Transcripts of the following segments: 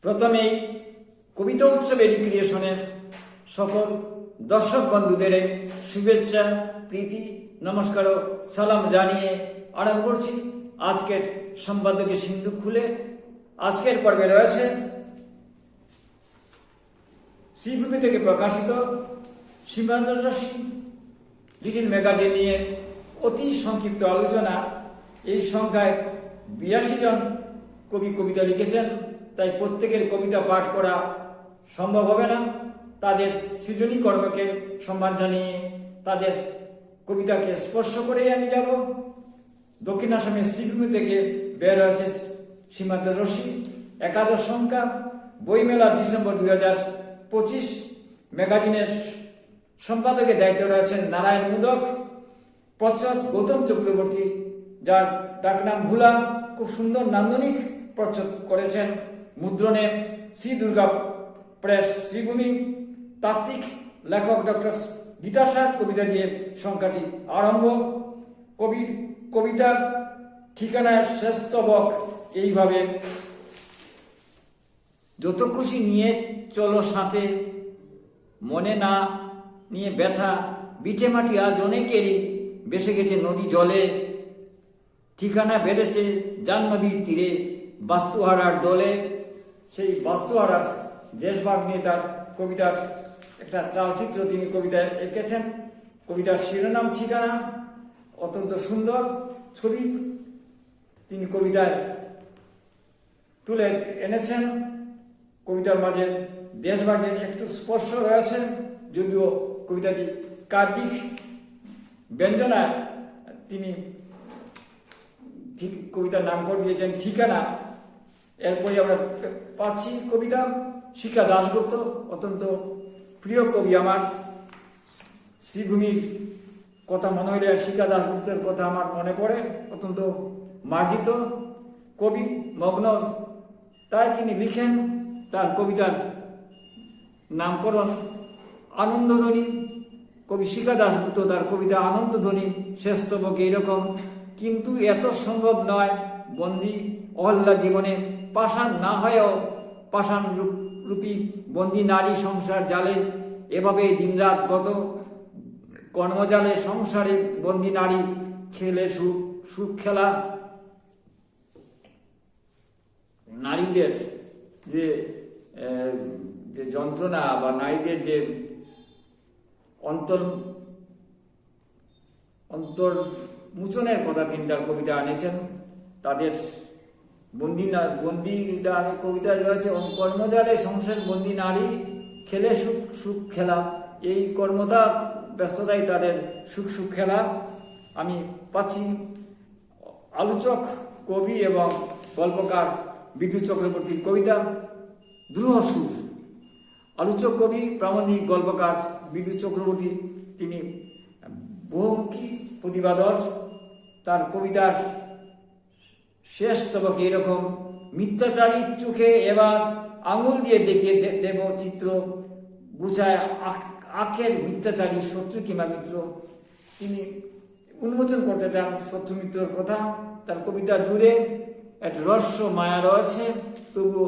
প্রথমেই কবিতা উৎসব এডুক্রিয়েশনের সকল দর্শক বন্ধুদের শুভেচ্ছা, প্রীতি, নমস্কার ও সালাম জানিয়ে আরম্ভ করছি আজকের সম্পাদকের সিন্ধুক খুলে। আজকের পর্বে রয়েছে শ্রীভূমি থেকে প্রকাশিত সীমান্ত রশ্মি লিটিল ম্যাগাজিন নিয়ে অতি সংক্ষিপ্ত আলোচনা। এই সংখ্যায় 82 জন কবি কবিতা লিখেছেন, তাই প্রত্যেকের কবিতা পাঠ করা সম্ভব হবে না। তাদের সৃজনী কর্মকে সম্মান জানিয়ে তাদের কবিতাকে স্পর্শ করেই আমি যাব। দক্ষিণ আসামের শ্রীভূমি থেকে বের হয়েছে সীমান্ত রশ্মি, একাদশ সংখ্যা, বইমেলা ডিসেম্বর 2025। ম্যাগাজিনের সম্পাদকের দায়িত্ব রয়েছেন নারায়ণ মুদক, প্রচ্ছদ গৌতম চক্রবর্তী, যার ডাকনাম ভুলা। খুব সুন্দর নান্দনিক প্রচ্ছদ করেছেন। মুদ্রণে শ্রী দুর্গা প্রেস শ্রীভূমি। তাত্ত্বিক লেখক ডক্টর গীতাসার কবিতা দিয়ে সংখ্যাটি আরম্ভ। কবির কবিতা ঠিকানায় শেষতবক এইভাবে: যত খুশি নিয়ে চলো সাথে, মনে না নিয়ে ব্যথা, বিটে মাটি আজ অনেকেরই বেসে গেছে নদী জলে। ঠিকানা বেড়েছে জাহ্নবীর তীরে, বাস্তুহারার দলে। সেই বাস্তুহারার দেশভাগ নিয়ে তার কবিতার একটা চালচিত্র তিনি কবিতায় এঁকেছেন। কবিতার শিরোনাম ঠিকানা, অত্যন্ত সুন্দর ছবি তিনি কবিতায় তুলে এনেছেন। কবিতার মাঝে দেশভাগের একটু স্পর্শ রয়েছে, যদিও কবিতাটি কাব্যিক ব্যঞ্জনায় তিনি কবিতার নামকরণ দিয়েছেন ঠিকানা। এরপরে আমরা পাচ্ছি কবিতা শিখা দাশগুপ্ত, অত্যন্ত প্রিয় কবি আমার। শ্রীভূমির কথা মনে হইলে শিখা দাশগুপ্তের কথা আমার মনে পড়ে। অত্যন্ত মার্জিত কবি, মগ্ন, তাই তিনি লিখেন। তার কবিতার নামকরণ আনন্দধ্বনি। কবি শিখা দাশগুপ্ত তার কবিতা আনন্দধ্বনি শেষতবক এইরকম: কিন্তু এত সম্ভব নয় বন্দি অহল্লা জীবনে, পাষাণ না হয়েও পাষাণ রূপী বন্দি নারী সংসার জালে। এভাবে দিনরাত গত কর্মজালে, সংসারে বন্দি নারী খেলে সুখ খেলা। নারীদের যে যন্ত্রণা বা নারীদের যে অন্তর্মোচনের কথা তিনি তার কবিতা আনেছেন। তাদের বন্দিরা কবিতায় রয়েছে: কর্মজালে সংসার বন্দি নারী খেলে সুখ খেলা। এই কর্মতা ব্যস্ততাই তাদের সুখ খেলা। আমি পাচ্ছি আলোচক কবি এবং গল্পকার বিদ্যুৎ চক্রবর্তীর কবিতা দ্রুহ সুর। আলোচক কবি, প্রাবন্ধিক, গল্পকার বিদ্যুৎ চক্রবর্তী, তিনি বহুমুখী প্রতিভাধর। তার কবিতার শেষ তবক এরকম: মিথ্যাচারীর চোখে এবার আঙুল দিয়ে দেখিয়ে দেব চিত্র, গুছায় আখের মিথ্যাচারী শত্রু কিংবা মিত্র। তিনি উন্মোচন করতে চান শত্রু মিত্রর কথা। তার কবিতা জুড়ে এক রহস্য মায়া রয়েছে। তবুও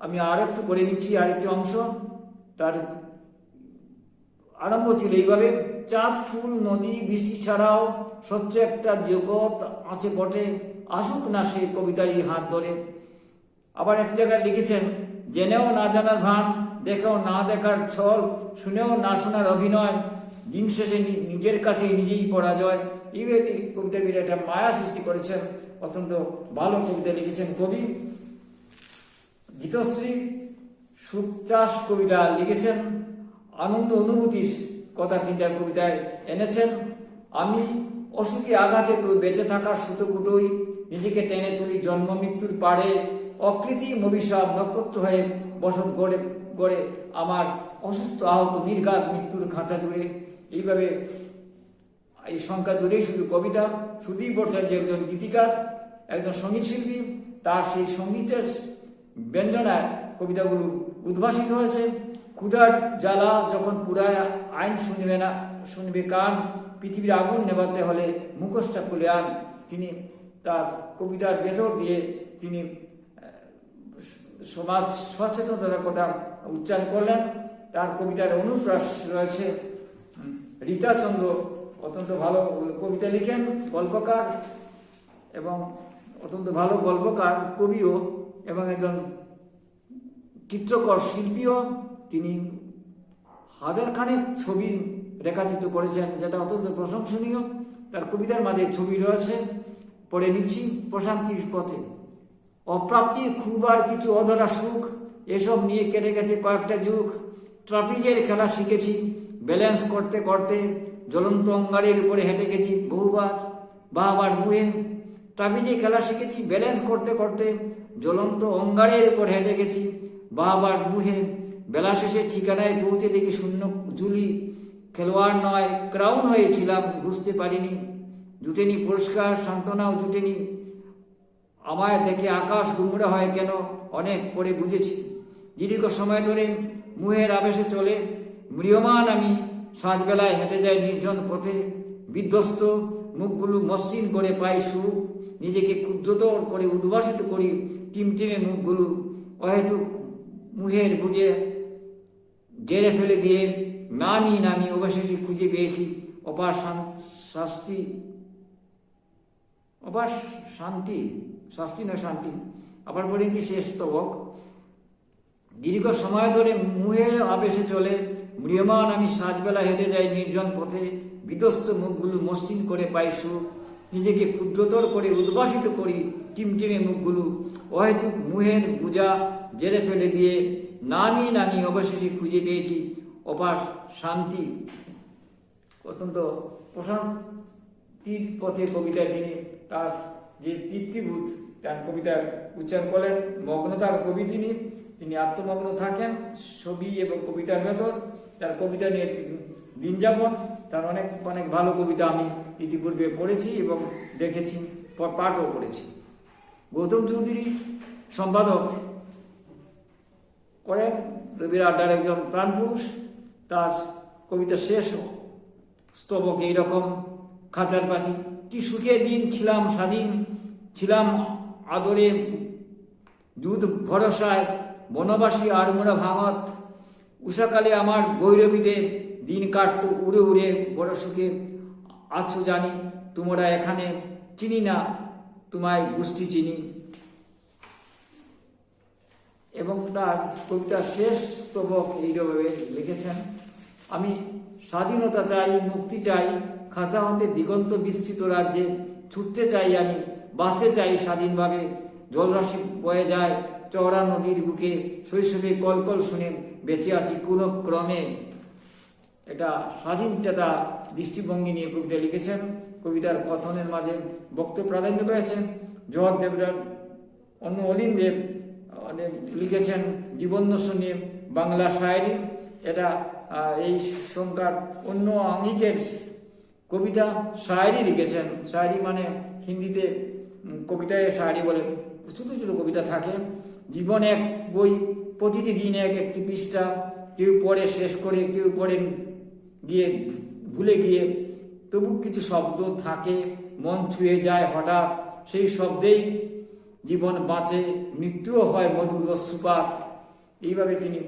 আমি আরেকটু করে নিচ্ছি আরেকটি অংশ। তার আরম্ভ ছিল এইভাবে: চাঁদ, ফুল, নদী, বৃষ্টি ছাড়াও স্বচ্ছ একটা জগৎ আছে বটে, আসুক না সে কবিতারই হাত ধরে। আবার এক জায়গায় লিখেছেন: জেনেও না জানার ভান, দেখেও না দেখার ছল, শুনেও না শোনার অভিনয়, দিন শেষে নিজের কাছে নিজেই পরাজয়। এইভাবে কবিতাগুলি একটা মায়া সৃষ্টি করেছেন। অত্যন্ত ভালো কবিতা লিখেছেন কবি। গীতশ্রী সুখচাষ কবিতা লিখেছেন। আনন্দ অনুভূতির কথা তিনটার কবিতায় এনেছেন। আমি অসুখে আঘাতে তো বেঁচে থাকার সুতোগুটোই, নিজেকে টেনে তুলি জন্ম মৃত্যুর পাড়ে, অকৃত্রিম অভিশাপ নক্ষত্র হয়ে বসত গড়ে গড়ে আমার অসুস্থ আহত নির্ঘাত মৃত্যুর খাঁচা জুড়ে। এইভাবে এই সংখ্যা জুড়েই শুধু কবিতা। সুদীপ ভট্টাচার্য একজন গীতিকার, একজন সঙ্গীত শিল্পী। তার সেই সঙ্গীতের ব্যঞ্জনায় কবিতাগুলো উদ্ভাসিত হয়েছে। ক্ষুধার জ্বালা যখন পুরায় আইন শুনবে কান, পৃথিবীর আগুন নেভাতে হলে মুখোশটা খুলে আন। তিনি তার কবিতার ভেতর দিয়ে তিনি সমাজ সচেতনতার কথা উচ্চারণ করলেন। তার কবিতার অনুপ্রাস রয়েছে। রীতা চন্দ্র অত্যন্ত ভালো কবিতা লিখেন, গল্পকার এবং অত্যন্ত ভালো গল্পকার, কবিও এবং একজন চিত্রকর শিল্পীও। তিনি হাজারখানেক ছবি রেখাচিত্র করেছেন, যেটা অত্যন্ত প্রশংসনীয়। তার কবিতার মাঝে ছবি রয়েছে, পড়ে নিচ্ছি। প্রশান্তির পথে, অপ্রাপ্তির খুব আর কিছু অধরা সুখ, এসব নিয়ে কেটে গেছে কয়েকটা যুগ। ট্রাফিকের খেলা শিখেছি ব্যালেন্স করতে করতে, জ্বলন্ত অঙ্গারের উপরে হেঁটে গেছি বহুবার বাহাবার মুহে। ট্রাফিকের খেলা শিখেছি ব্যালেন্স করতে করতে, জ্বলন্ত অঙ্গারের উপর হেঁটে গেছি বাহাবার মুহে। বেলা শেষে ঠিকানায় পৌঁছে দেখি শূন্য জুলি, খেলোয়াড় নয় ক্রাউন হয়েছিলাম বুঝতে পারিনি। জুটেনি পুরস্কার, সান্ত্বনাও জুটেনি। আমায় দেখে আকাশ গুমড়া হয় কেন, অনেক পরে বুঝেছি। দীর্ঘ সময় ধরে মুহের আবেশে চলে ম্রিয়মান আমি, সাঁঝবেলায় হেঁটে যাই নির্জন পথে। বিধ্বস্ত মুখগুলো মসৃণ করে পাই সুখ, নিজেকে ক্ষুদ্রতর করে উদ্ভাসিত করি টিমটিমে মুখগুলো। অহেতুক মুহের বুঝে জেরে ফেলে দিয়ে নামি নামি অবশেষে খুঁজে পেয়েছি অপার শাস্তি, অপার শান্তি, শাস্তি নয় শান্তি। আবার পড়েছি শেষ স্তবক। দীর্ঘ সময় ধরে মুহের আবেশে চলে ম্রিয়মান আমি, সাঁঝবেলা হেঁটে যাই নির্জন পথে। বিধ্বস্ত মুখগুলো মসৃণ করে পাই সুখ, নিজেকে ক্ষুদ্রতর করে উদ্ভাসিত করি টিমটিমে মুখগুলো। অহেতুক মুহের বোঝা জেরে ফেলে দিয়ে নামি নামি অবশেষে খুঁজে পেয়েছি অপার শান্তি। অত্যন্ত প্রশান্তির পথে কবিতায় তিনি তার যে তৃপ্তিবোধ তার কবিতার উচ্চারণ করলেন। মগ্নতার কবি তিনি আত্মমগ্ন থাকেন ছবি এবং কবিতার ভেতর। তার কবিতা নিয়ে দিন যাপন, তার অনেক অনেক ভালো কবিতা আমি ইতিপূর্বে পড়েছি এবং দেখেছি, পাঠও করেছি। গৌতম চৌধুরী সম্পাদক করেন, রবির আড্ডার একজন প্রাণপুরুষ। তার কবিতা শেষ স্তবক এইরকম: খাঁচার পাখি, কি সুখে দিন ছিলাম স্বাধীন, ছিলাম আদরে দুধ ভরসায়, বনবাসী আড়মোড়া ভাঙত। উষাকালে আমার ভৈরবীতে দিন কাটত উড়ে উড়ে বড় সুখে। আছো জানি তোমরা এখানে, চিনি না তোমায় গোষ্ঠী চিনি। এবং তার কবিতার শেষ স্তবক এইভাবে লিখেছেন: আমি স্বাধীনতা চাই, মুক্তি চাই, খাঁচা হতে দিগন্ত বিস্তৃত রাজ্যে। ছুটতে চাই আমি, বাঁচতে চাই স্বাধীনভাবে। জলরাশি বয়ে যায় চওড়া নদীর বুকে, শৈশবে কলকল শুনে বেঁচে আছি কোনো ক্রমে। এটা স্বাধীন চেতা দৃষ্টিভঙ্গি নিয়ে কবিতা লিখেছেন। কবিতার কথনের মাঝে বক্তব্য প্রাধান্য পেয়েছেন। জওহর দেবরার অন্য অলিন দেব লিখেছেন জীবন দর্শন নিয়ে বাংলা শায়েরি। এটা এই সংখ্যার অন্য আঙ্গিকের কবিতা শায়েরি লিখেছেন। শায়েরি মানে হিন্দিতে কবিতায় শায়েরি বলে। ছোটো ছোটো কবিতা থাকে। জীবন এক বই, প্রতিটি দিন এক একটি পৃষ্ঠা। কেউ পড়ে শেষ করে, কেউ পড়ে গিয়ে ভুলে গিয়ে, তবু কিছু শব্দ থাকে মন ছুঁয়ে যায় হঠাৎ। সেই শব্দেই জীবন বাঁচে, মৃত্যুও হয় মধুর অশ্রুপাত। এইভাবে তিনি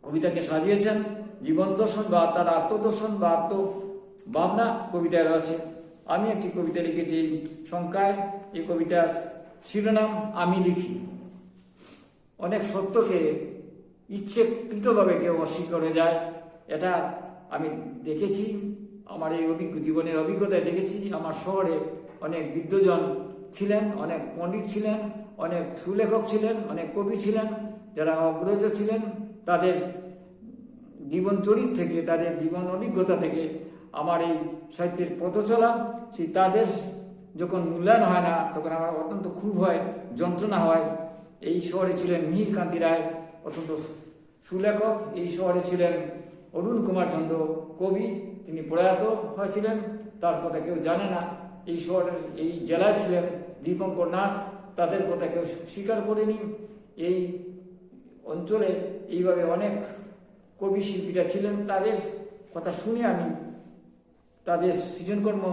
কবিতাকে সাজিয়েছেন। জীবন দর্শন বা তার আত্মদর্শন বা আত্মভাবনা কবিতায় রয়েছে। আমি একটি কবিতা লিখেছি এই সংখ্যায়। এই কবিতার শিরোনাম আমি লিখি। অনেক সত্যকে ইচ্ছেকৃতভাবে কেউ অস্বীকার করে যায়, এটা আমি দেখেছি। আমার এই জীবনের অভিজ্ঞতায় দেখেছি। আমার শহরে অনেক বিদ্বজন ছিলেন, অনেক পণ্ডিত ছিলেন, অনেক সুলেখক ছিলেন, অনেক কবি ছিলেন, যারা অগ্রজ ছিলেন। তাদের জীবন চরিত থেকে, তাদের জীবন অভিজ্ঞতা থেকে আমার এই সাহিত্যের পথ চলা, সেই তাদের যখন মূল্যায়ন হয় না, তখন আমার অত্যন্ত ক্ষোভ হয়, যন্ত্রণা হয়। এই শহরে ছিলেন মিহির কান্তি রায়, অত্যন্ত সুলেখক। এই শহরে ছিলেন অরুণ কুমার চন্দ্র, কবি। তিনি প্রয়াত হয়েছিলেন, তার কথা কেউ জানে না। এই শহরের এই জেলায় ছিলেন দীপঙ্কর নাথ, তাদের কথা কেউ স্বীকার করেনি। এই অঞ্চলে এইভাবে অনেক কবি শিল্পীরা ছিলেন, তাদের কথা শুনে আমি তাদের সৃজনকর্ম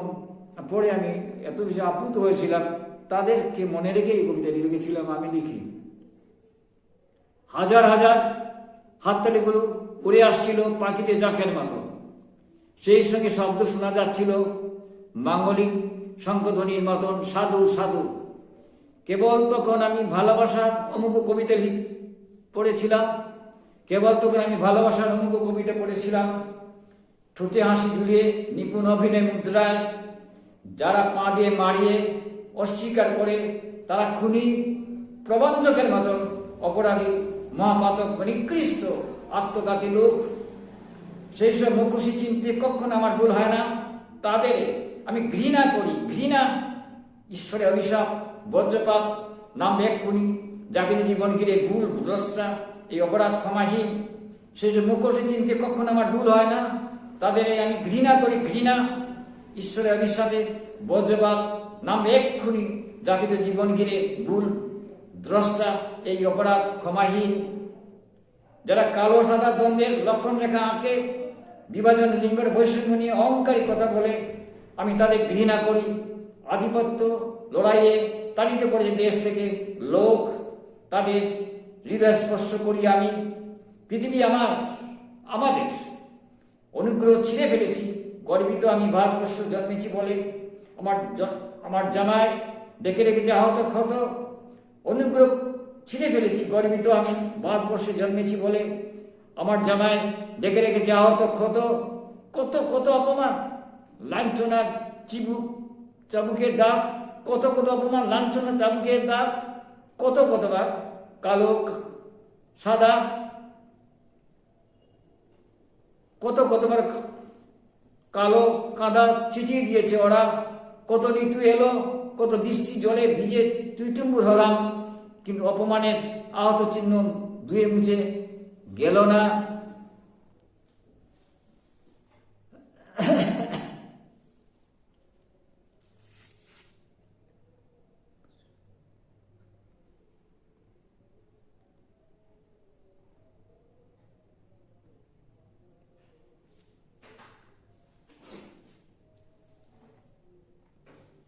পড়ে আমি এত বেশি আপ্লুত হয়েছিলাম, তাদেরকে মনে রেখে এই কবিতাটি লিখেছিলাম। আমি লিখি, হাজার হাজার হাততালিগুলো উড়ে আসছিল পাখিদের জাঁকের মতো, সেই সঙ্গে শব্দ শোনা যাচ্ছিল মাঙ্গলিক শঙ্খধ্বনির মতন, সাধু সাধু। কেবল তখন আমি ভালোবাসার অমুক কবিতা পড়েছিলাম, কেবল তখন আমি ভালোবাসার অমুক কবিতা পড়েছিলাম। ঠোঁটে হাসি ঝুলিয়ে নিপুণ অভিনয় মুদ্রায় যারা পা দিয়ে মারিয়ে অস্বীকার করে, তারা খুনি প্রবঞ্চকের মতন, অপরাধী মহাপাতক নিকৃষ্ট আত্মঘাতী লোক। সেই সব মুখোশি চিনতে কখনো আমার ভুল হয় না, তাদের আমি ঘৃণা করি। ঘৃণা ঈশ্বরের অভিশাপ, বজ্রপাত নাম এক্ষুনি জাগিয়ে জীবন ঘিরে ভুল দ্রষ্টা, এই অপরাধ ক্ষমাহীন। সেই যে মুখোশি চিনতে কখনো আমার ভুল হয় না, তাদের আমি ঘৃণা করি। ঘৃণা ঈশ্বরের অভিশাপে বজ্রপাত নাম এক্ষুনি জাগিয়ে জীবন ঘিরে ভুল দ্রষ্টা, এই অপরাধ ক্ষমাহীন। যারা কালো সাদা দ্বন্দ্বের লক্ষণ রেখা আঁকে, বিভাজন লিঙ্গের বৈষম্য নিয়ে অহংকারী কথা বলে, আমি তাদের ঘৃণা করি। আধিপত্য লড়াইয়ে তাড়িত করেছে দেশ থেকে লোক, তাদের হৃদয় স্পর্শ করি আমি। পৃথিবী আমাদের অনুগ্রহ ছিঁড়ে ফেলেছি, গর্বিত আমি ভারতবর্ষ জন্মেছি বলে। আমার জামায় ডেকে রেখেছে আহত ক্ষত, অনুগ্রহ ছিঁড়ে ফেলেছি, গর্বিত আমি ভারতবর্ষে জন্মেছি বলে। আমার জামায় ডেকে রেখেছে আহত ক্ষত, কত কত অপমান লাঞ্ছনার চাবুকের দাগ, কত কত অপমান লাঞ্ছনা চাবুকের দাগ, কত কতবার কালো সাদা, কত কতবার কালো কাদা ছিটিয়ে দিয়েছে ওরা। কত ঋতু এলো, কত বৃষ্টি জলে ভিজে টুইটুম্বুর হলাম, কিন্তু অপমানের আহত চিহ্ন ধুয়ে মুছে গেল না।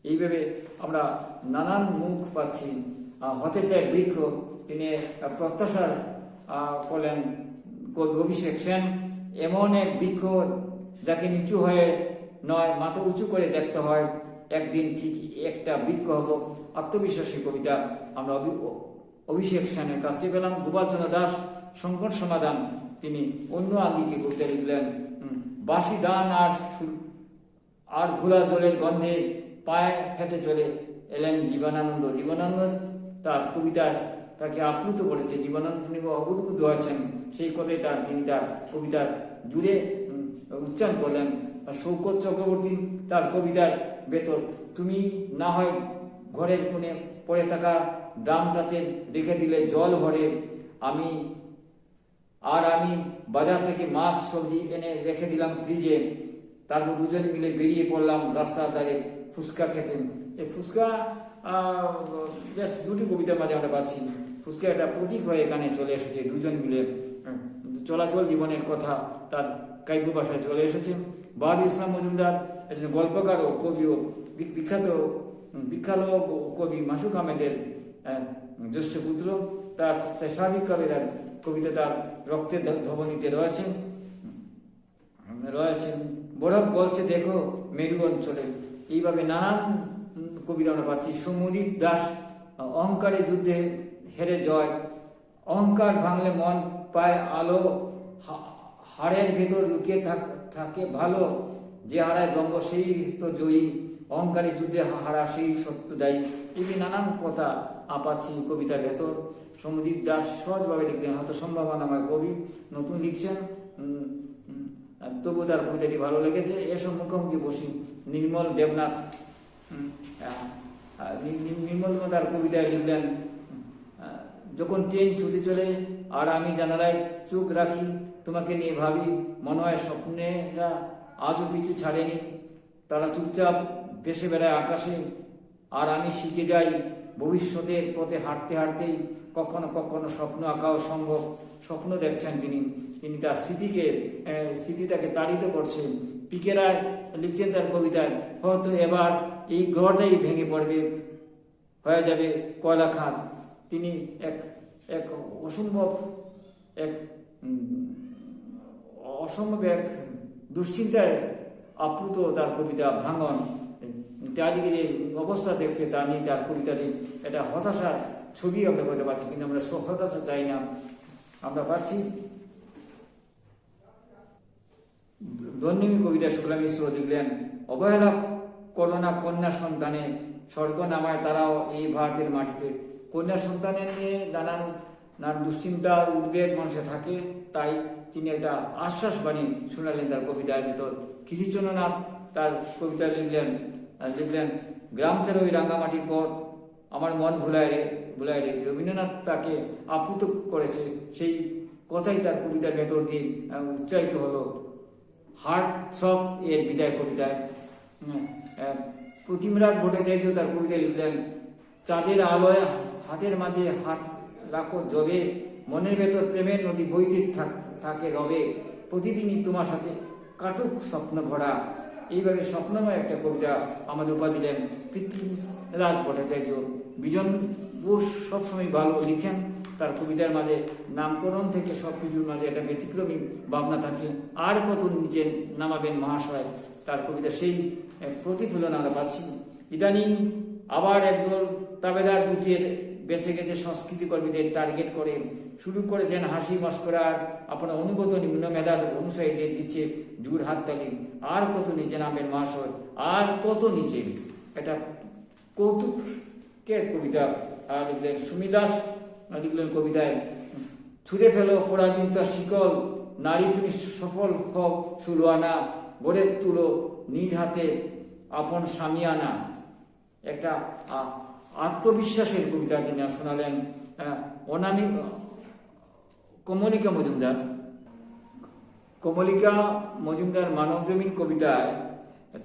এইভাবে আমরা নানান মুখ পাচ্ছি। হতে চায় বৃক্ষ, তিনি প্রত্যাশার করলেন কবি অভিষেক সেন। এমন এক বৃক্ষ যাকে নিচু হয়ে নয়, মাথা উঁচু করে দেখতে হয়, একদিন ঠিক একটা বৃক্ষ হব। আত্মবিশ্বাসী কবিতা আমরা অভিষেক সেনের কাছ থেকে পেলাম। গোপালচন্দ্র দাস সংকট সমাধান, তিনি অন্য আঙ্গিকে কবিতা লিখলেন। বাসি দান আর ঘোলা জলের গন্ধে পায়ে হেঁটে চলে এলেন জীবনানন্দ। জীবনানন্দ তার কবিতার তাকে আপ্লুত করেছে। জীবনানন্দ তিনি অবুদ্বুদ্ধ হয়েছেন, সেই কথাই তিনি তার কবিতার জুড়ে উচ্চারণ করলেন। শৌকত চক্রবর্তী তার কবিতার ভেতর, তুমি না হয় ঘরের কোণে পড়ে থাকা ড্রামটাতে রেখে দিলে জল ভরে, আমি বাজার থেকে মাছ সবজি এনে রেখে দিলাম ফ্রিজে, তারপর দুজন মিলে বেরিয়ে পড়লাম রাস্তার ধারে ফুচকা খেতে। এই ফুচকা বেশ দুটি কবিতার মাঝে আমরা পাচ্ছি। ফুচকা একটা প্রতীক হয়ে এখানে চলে এসেছে। দুজন মিলে চলাচল জীবনের কথা তার কাব্য ভাষায় চলে এসেছে। বাহাদুর ইসলাম মজুমদার একজন গল্পকার ও কবি ও বিখ্যাত কবি মাসুক আহমেদের জ্যেষ্ঠ পুত্র। তার স্বাভাবিক কবিতার কবিতা তার রক্তের ধবনীতে রয়েছেন। বরফ গলছে দেখো মেরু অঞ্চলে। এইভাবে নানান কবিতা আমরা পাচ্ছি। সৌম্যজিৎ দাস, অহংকারের যুদ্ধে হেরে জয়, অহংকার ভাঙলে মন পায় আলো, হাড়ের ভেতর লুকিয়ে থাকে ভালো, যে হারায় দম্ভ সেই তো জয়ী, অহংকারের যুদ্ধে হারা সেই সত্যদায়ী। এই নানান কথা পাচ্ছি কবিতার ভেতর। সৌম্যজিৎ দাস সহজভাবে লিখলেন, হয়তো সম্ভাবনাময় কবি, নতুন লিখছেন, তবু তার কবিতাটি ভালো লেগেছে। এসব মুখোমুখি বসি। নির্মল দেবনাথ, নির্মল তার কবিতায় লিখলেন, যখন ট্রেন ছুটে চলে আর আমি জানালায় চোখ রাখি, তোমাকে নিয়ে ভাবি, মনে হয় স্বপ্নেরা আজও পিছু ছাড়েনি, তারা চুপচাপ ভেসে বেড়ায় আকাশে, আর আমি শিখে যাই ভবিষ্যতের পথে হাঁটতে হাঁটতেই কখনো কখনো স্বপ্ন আঁকাও সম্ভব। স্বপ্ন দেখছেন তিনি তার স্মৃতি তাকে তাড়িত করছে। পিকে রায় লিখছেন তার কবিতায়, হয়তো এবার এই গ্রহটাই ভেঙে পড়বে, হয়ে যাবে কয়লা খাদ। তিনি এক এক অসম্ভব এক অসম্ভব এক দুশ্চিন্তায় আপ্লুত তার কবিতা ভাঙন, চারিদিকে যে অবস্থা দেখছে তা নিয়ে তার কবিতাটি একটা হতাশার ছবি আমরা করতে পারছি, কিন্তু আমরা হতাশা চাই না। আমরা পাচ্ছি দৈনিক কবিতা শুক্লা মিশ্র লিখলেন, অবহেলা করোনা কন্যা সন্তানে, স্বর্গ নামায় তারাও এই ভারতের মাটিতে। কন্যা সন্তানের নিয়ে নানান দুশ্চিন্তা উদ্বেগ মানুষে থাকে, তাই তিনি একটা আশ্বাস বাণী শোনালেন তার কবিতার ভিতর। কৃষ্ণচন্দ্রনাথ তার কবিতা লিখলেন, গ্রাম ছেড়ে ওই রাঙ্গামাটির পথ আমার মন ভুলায় রে। রবীন্দ্রনাথ তাকে আপ্লুত করেছে, সেই কথাই তার কবিতার ভেতর দিয়ে উচ্চারিত হলো। হার্ট থ্রব এর বিদায় কবিতায় প্রতিমরাগ ভট্টাচার্য তার কবিতায় লিখলেন, চাঁদের আলোয় হাতের মাঝে হাত রাখো জবে, মনের ভেতর প্রেমের নদী বইতে থাকে রবে, প্রতিদিনই তোমার সাথে কাটুক স্বপ্ন ভরা। এইভাবে স্বপ্নময় একটা কবিতা আমাদের উপহার দিলেন পৃথ্বীরাজ ভট্টাচার্য। বিজন বোস সবসময় ভালো লিখেন, তার কবিতার মাঝে নামকরণ থেকে সব কিছুর মাঝে একটা ব্যতিক্রমী ভাবনা থাকে। আর কত নিচে নামাবেন মহাশয়, তার কবিতা সেই প্রতিফলন আমরা পাচ্ছি। ইদানিং আবার একদল তাবেদার জুটিয়ে বেঁচে গেছে সংস্কৃতি কর্মীদের টার্গেট করে শুরু করেছেন হাসি মস্করার, আপনার অনুগত নিম্ন মেধার অনুসারীদের দিচ্ছে জোর হাততালি। আর কত নিচে নামবেন মহাশয়, আর কত নিচে। এটা কৌতুকের কবিতা লিখলেন। সুমিদাস লিখলেন কবিতায়, ছুঁড়ে ফেলো পরাধীনতা শিকল, নারী তুমি সফল হও সুলওয়ানা, গড়ে তুলো নিজ হাতে আপন সামিয়ানা। একটা আত্মবিশ্বাসের কবিতা তিনি শোনালেন। কমলিকা মজুমদার মানবজমিন কবিতায়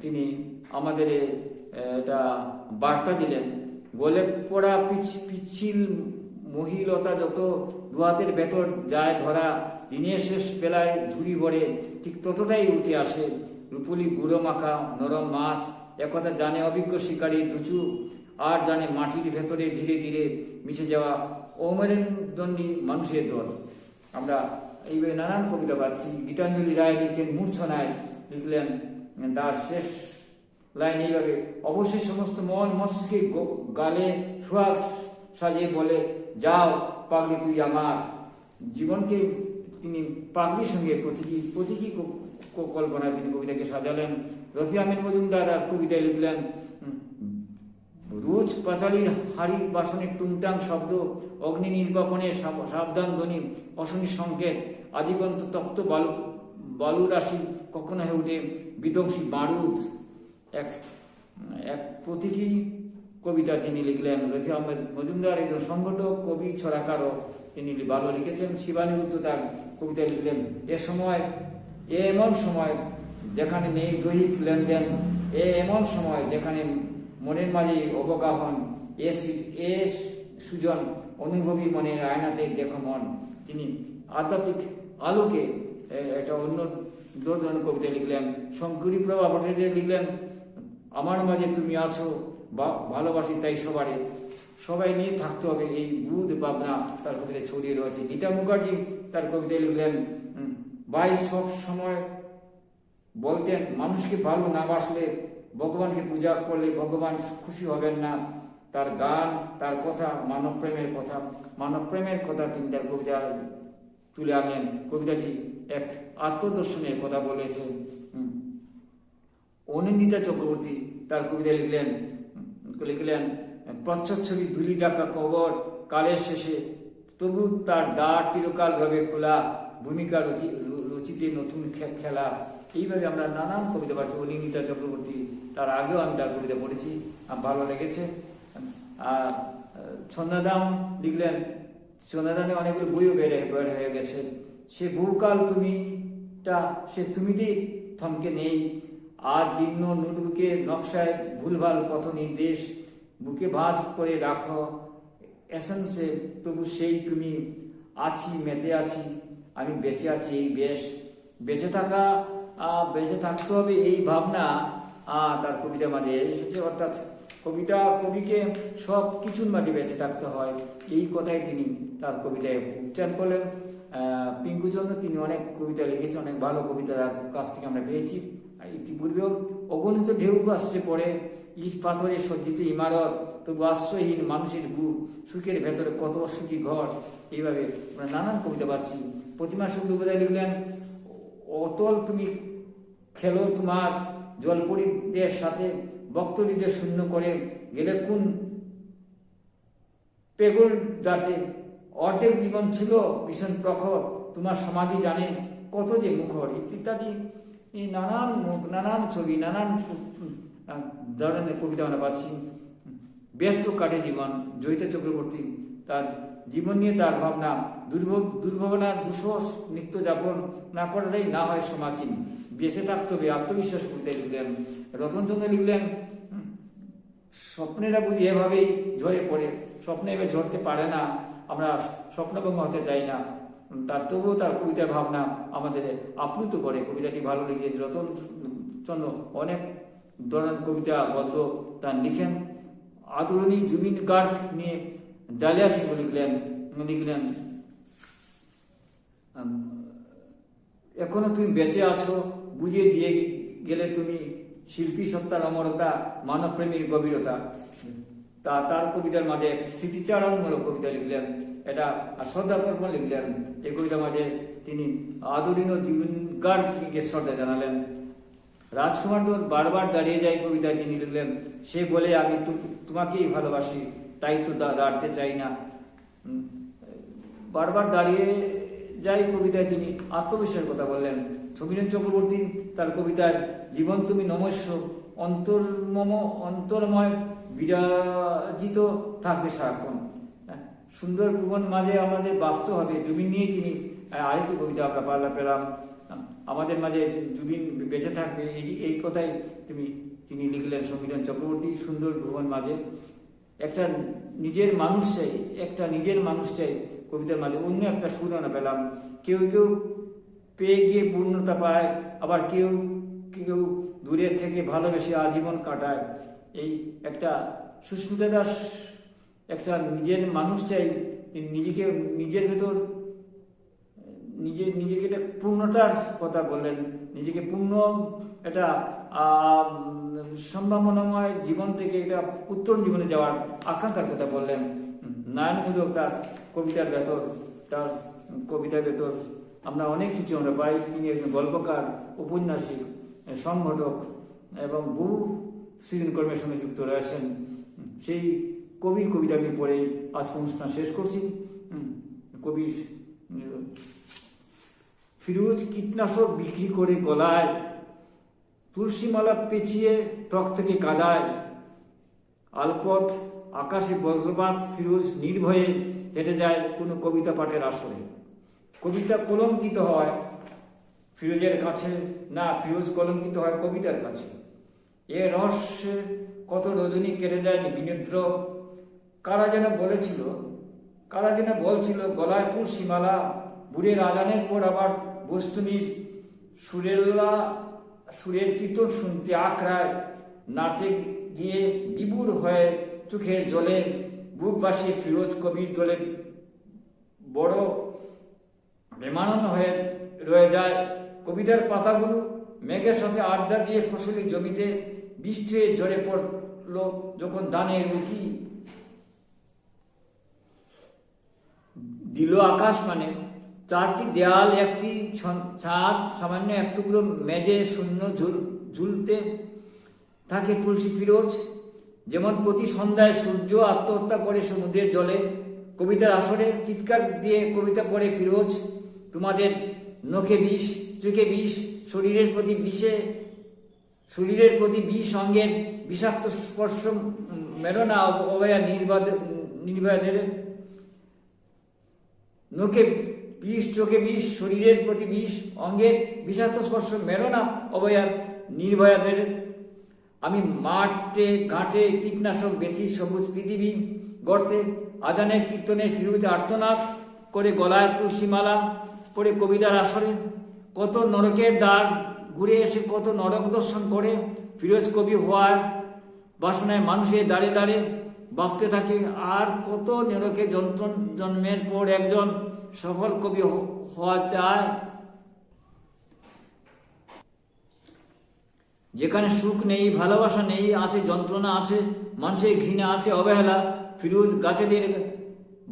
তিনি আমাদের এটা বার্তা দিলেন, গলে পড়া পিচ্ছিল মহিলতা যত দুহাতের ভেতর যায় ধরা, দিনের শেষ বেলায় ঝুড়ি ভরে ঠিক ততটাই উঠে আসে রূপলি গুঁড়ো মাখা নরম মাছ। একথা জানে অভিজ্ঞ শিকারী দুচু, আর জানে মাটির ভেতরে ধীরে ধীরে মিশে যাওয়া অমেরুদণ্ডী মানুষের দল। আমরা এইভাবে নানান কবিতা পাচ্ছি। গীতাঞ্জলি রায় লিখছেন মূর্ছনায়, লিখলেন তার শেষ লাইন এইভাবে, অবশ্যই সমস্ত মন মস্তিষ্কে গালে সুহাগ সাজিয়ে বলে, যাও পাগলি তুই আমার। জীবনকে তিনি পাগলির সঙ্গে প্রতীকী কল্পনায় তিনি কবিতাকে সাজালেন। রফি আহমেদ মজুমদার আর কবিতায় লিখলেন, রোজ পাঁচালির হাড়ি বাসনের টুংটাং শব্দ, অগ্নি নির্বাপনের সাবধান ধ্বনি, অশনি সংকেত, আদিগন্ত তপ্ত বালুরাশি কখনো হয়ে উঠে বিধ্বংসী বারুদ। এক প্রতীকী কবিতা তিনি লিখলেন। রফি আহমেদ মজুমদার একজন সংগঠক, কবি, ছড়াকারও তিনি ভালো লিখেছেন। শিবানিরুদ্ধ তার কবিতা লিখলেন, এমন সময় যেখানে নেই দৈহিক লেনদেন, এমন সময় যেখানে মনের মাঝে অবগাহন, এ সুজন অনুভবী মনের আয়নাতে দেখো মন। তিনি আধ্যাত্মিক আলোকে একটা অন্য ধরনের কবিতা লিখলেন। শঙ্করী প্রভা ভট্টাচার্য লিখলেন, আমার মাঝে তুমি আছো, ভালোবাসি তাই সবাই নিয়ে থাকতে হবে, এই বুধ ভাবনা তার কবিতায় ছড়িয়ে রয়েছে। গীতা মুখার্জি তার কবিতায় লিখলেন, ভাই সব সময় বলতেন, মানুষকে ভালো না বাসলে, ভগবানকে পূজা করলে ভগবান খুশি হবেন না। তার গান, তার কথা মানব প্রেমের কথা তিনি তার কবিতা তুলে আনলেন। কবিতাটি এক আত্মদর্শনের কথা বলেছেন। অনিন্দিতা চক্রবর্তী তার কবিতা লিখলেন, প্রচ্ছচ্ছবি ধুলি ডাকা কবর, কালের শেষে তবু তার দ্বার চিরকাল রবে খোলা, ভূমিকা রচিতে নতুন খেলা। এইভাবে আমরা নানান কবিতা পাচ্ছি। অনিন্দিতা চক্রবর্তী, তার আগেও আমি তার কবিতা পড়েছি, ভালো লেগেছে। আর ছন্দাদাম লিখলেন, ছন্দাদামে অনেকগুলো বইও বের হয়ে গেছে। সে বহুকাল সে তুমিতেই থমকে নেই, আর জীর্ণ নোটবুকে নকশায় ভুলভাল পথ নির্দেশ, বুকে ভাঁজ করে রাখো এসেন্সে তবু সেই তুমি, আছি মেতে আছি আমি বেঁচে আছি এই বেশ, বেঁচে থাকা বেঁচে থাকতে হবে, এই ভাবনা তার কবিতার মাঝে এসেছে। অর্থাৎ কবিকে সব কিছুর মাঝে বেঁচে থাকতে হয়, এই কথাই তিনি তার কবিতায় উচ্চারণ করলেন। পিঙ্কুচন্দ্র তিনি অনেক কবিতা লিখেছেন, অনেক ভালো কবিতা তার কাছ থেকে আমরা পেয়েছি। ইতিপূর্বেও অগণিত ঢেউ আসছে পড়ে, ইট পাথরে সজ্জিত ইমারত, তবু আশ্রয়হীন মানুষের বুক, সুখের ভেতরে কত সুখী ঘর, এইভাবে আমরা নানান কবিতা পাচ্ছি। প্রতিমা শুক্লবৈদ্য লিখলেন, অতল তুমি খেলো তোমার জলপরীদের সাথে, বক্তলীদের শূন্য করে গেলে কোন পেগল দাঁতে, অর্ধেক জীবন ছিল ভীষণ প্রখর, তোমার সমাধি জানে কত যে মুখর, ইত্যাদি। এই নানান মুখ, নানান ছবি, নানান ধরনের কবিতা আমরা পাচ্ছি। ব্যস্ত কাটে জীবন, জয়িতা চক্রবর্তী তার জীবন নিয়ে তার ভাবনা, দুর্ভাবনার দুঃসহ নিত্য যাপন না করলেই না হয় সমাচীন, বেঁচে থাকতে হবে আত্মবিশ্বাস করতে লিখলেন। রতনচন্দ্র লিখলেন, স্বপ্নেরা বুঝি এভাবেই ঝরে পড়ে, স্বপ্নে এভাবে ঝরতে পারে না, আমরা স্বপ্নভঙ্গ হতে চাই না। তবুও তার কবিতার ভাবনা আমাদের আপ্লুত করে। কবিতাটি ভালো লেগে রতনচন্দ্র অনেক ধরনের কবিতা গদ্য তার লিখেন। আদরণী জুবিন গার্গ নিয়ে ডালিয়া সিংহ লিখলেন, এখনো তুমি বেঁচে আছো, বুঝিয়ে দিয়ে গেলে তুমি শিল্পী সত্তার অমরতা, মানবপ্রেমীর গভীরতা। তার কবিতার মাঝে স্মৃতিচারণমূলক কবিতা লিখলেন, এটা শ্রদ্ধাতর্পণ লিখলেন। এই কবিতার মাঝে তিনি আদরণীয় জুবিন গার্গকে শ্রদ্ধা জানালেন। রাজকুমার দোল বারবার দাঁড়িয়ে যায় কবিতায় তিনি লিখলেন, সে বলে আমি তোমাকেই ভালোবাসি, তাই তো দাঁড়াতে চাই না। বারবার দাঁড়িয়ে যাই কবিতায় তিনি আত্মবিশ্বাসের কথা বললেন। সমীরণ চক্রবর্তী তার কবিতায় জীবন তুমি নমস্য, অন্তর্ময় বিরাজিত থাকবে সারাক্ষণ। সুন্দর ভুবন মাঝে আমাদের বাস্তব হবে, জুবিন নিয়ে তিনি আরেকটি কবিতা আমরা পেলাম। আমাদের মাঝে জুবিন বেঁচে থাকবে, এই কথাই তিনি লিখলেন সমীরণ চক্রবর্তী। সুন্দর ভুবন মাঝে একটা নিজের মানুষ চাই কবিতার মাঝে অন্য একটা সুর আমরা পেলাম। কেউ পেয়ে গিয়ে পূর্ণতা পায়, আবার কেউ দূরের থেকে ভালোবেসে আজীবন কাটায়। এই একটা সুস্মিতা দাস একটা নিজের মানুষ চাই, নিজের ভেতর নিজেকে একটা পূর্ণতার কথা বললেন, নিজেকে পূর্ণ একটা সম্ভাবনাময় জীবন থেকে একটা উত্তম জীবনে যাওয়ার আকাঙ্ক্ষার কথা বললেন। নারায়ণ তার কবিতার ভেতর আমরা অনেক কিছু আমরা পাই। তিনি একজন গল্পকার, উপন্যাসিক, সংগঠক এবং বহু সৃজনকর্মের সঙ্গে যুক্ত রয়েছেন। সেই কবির কবিতা আমি পড়েই আজকে অনুষ্ঠান শেষ করছি। কবি ফিরোজ কীটনাশক বিক্রি করে গলায়, তুলসীমালা পেঁচিয়ে ত্বক থেকে কাদায়, আলপথ আকাশে বজ্রপাত, ফিরোজ নির্ভয়ে হেঁটে যায় কোনো কবিতা পাঠের আসরে। কবিতা কলঙ্কিত হয় ফিরোজের কাছে না, ফিরোজ কলঙ্কিত হয় কবিতার কাছে। এ রহস্যে কত রজনী কেটে যায় বিনিদ্র, কারা যেন বলছিল গলায় তুলসীমালা, বুড়ের আজানের পর আবার বস্তুনির সুরের কীর্তন শুনতে আখড়ায়, নাতে গিয়ে বিবুর হয়ে চোখের জলে বুক ভাসিয়ে ফিরোজ কবির দলে বড় বেমানান হয়ে রয়ে যায়। কবিতার পাতাগুলো মেঘের সাথে আড্ডা দিয়ে ফসলি জমিতে বৃষ্টি হয়ে ঝরে পড়ল যখন ধানের উকি দিল আকাশ, মানে চারটি দেয়াল, একটি ছাদ, সামান্য এক টুকরো মেঝে শূন্য ঝুলতে থাকে তুলসী ফিরোজ। যেমন প্রতি সন্ধ্যায় সূর্য আত্মহত্যা করে সমুদ্রের জলে, কবিতার আসরে চিৎকার দিয়ে কবিতা পড়ে ফিরোজ, তোমাদের নখে বিষ, চোখে বিষ, শরীরের প্রতি বিষ, অঙ্গের বিষাক্ত স্পর্শ মেরোনা অবয়া নির্বাদের, নখে বিষ, চোখে বিষ, শরীরের প্রতি বিষ, অঙ্গের বিষাক্ত স্পর্শ মেরোনা অবয়া নির্ভয়াদের। আমি মাঠে ঘাটে কীটনাশক বেচি সবুজ পৃথিবী গর্তে, আজানের কীর্তনে ফিরোজ আর্তনাদ করে গলায় তুলসীমালা পড়ে কবিতার আসরে, কত নরকের দ্বার ঘুরে এসে কত নরক দর্শন করে ফিরোজ কবি হওয়ার বাসনায় মানুষের দাঁড়ে দাঁড়ে ভাবতে থাকে আর কত নরকে জন্মের পর একজন সফল কবি হওয়া চায়। যেখানে সুখ নেই, ভালোবাসা নেই, আছে যন্ত্রণা, আছে মানুষের ঘৃণা, আছে অবহেলা। ফিরোজ গাছেদের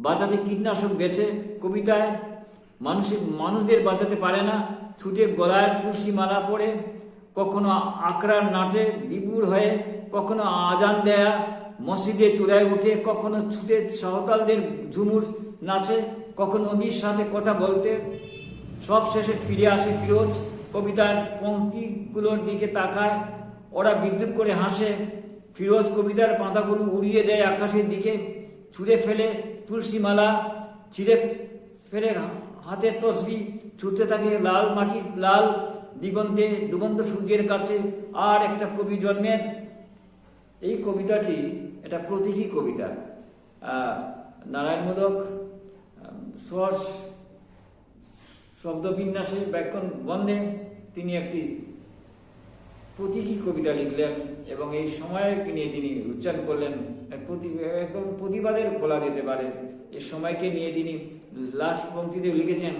বাঁচাতে কীটনাশক বেচে কবিতায় মানুষদের বাঁচাতে পারে না। ছুটে গলায় তুলসী মালা পড়ে, কখনো আকরার নাটে বিভোর হয়ে, কখনো আজান দেয়া মসজিদে চূড়ায় উঠে, কখনো ছুটে সাঁওতালদের ঝুমুর নাচে, কখনো নদীর সাথে কথা বলতে। সব শেষে ফিরে আসে ফিরোজ, কবিতার পংক্তিগুলোর দিকে তাকায়, ওরা বিদ্রুপ করে হাসে। ফিরোজ কবিতার পাতাগুলো উড়িয়ে দেয় আকাশের দিকে, ছুঁড়ে ফেলে তুলসী মালা, ছিঁড়ে ফেলে হাতের তসবি, ছুটতে থাকে লাল মাটির লাল দিগন্তে ডুবন্ত সূর্যের কাছে। আর একটা কবি জন্মের। এই কবিতাটি এটা প্রতীকী কবিতা। নারায়ণ মোদক স্বর শব্দবিন্যাসে ব্যাকরণ বন্ধে তিনি একটি প্রতীকী কবিতা লিখলেন এবং এই সময়কে নিয়ে তিনি উচ্চারণ করলেন। একদম প্রতিবাদের বলা যেতে পারে। এই সময়কে নিয়ে তিনি লাস্ট পংক্তিতে লিখেছেন,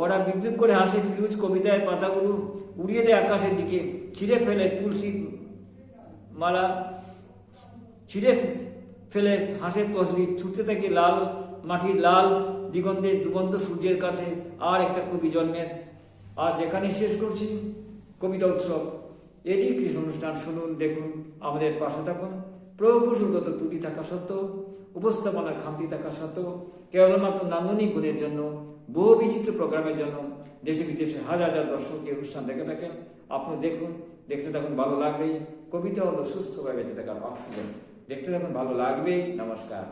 ওরা বিদ্রুপ করে হাসে ফিরোজ কবিতায় পাতাগুলো উড়িয়ে দেয় আকাশের দিকে, ছিঁড়ে ফেলে তুলসী মালা, ছিঁড়ে ফেলে হাসের তসবি, ছুটতে থাকে লাল মাটির লাল দিগন্তে ডুবন্ত সূর্যের কাছে। আর একটা কবি জন্মের। আজ এখানেই শেষ করছি কবিতা উৎসব। এটি কৃষি অনুষ্ঠান। শুনুন, দেখুন, আমাদের পাশে থাকুন। প্রকৌশলগত ত্রুটি থাকা সত্ত্বেও, উপস্থাপনার খামতি থাকা সত্ত্বেও, কেবলমাত্র নান্দনিক গুণের জন্য, বহু বিচিত্র প্রোগ্রামের জন্য দেশে বিদেশে হাজার হাজার দর্শক এই অনুষ্ঠান দেখে থাকেন। আপনি দেখুন, দেখতে থাকুন, ভালো লাগবেই। কবিতা হলো সুস্থভাবে বেঁচে থাকার অক্সিজেন। দেখতে থাকুন, ভালো লাগবেই। নমস্কার।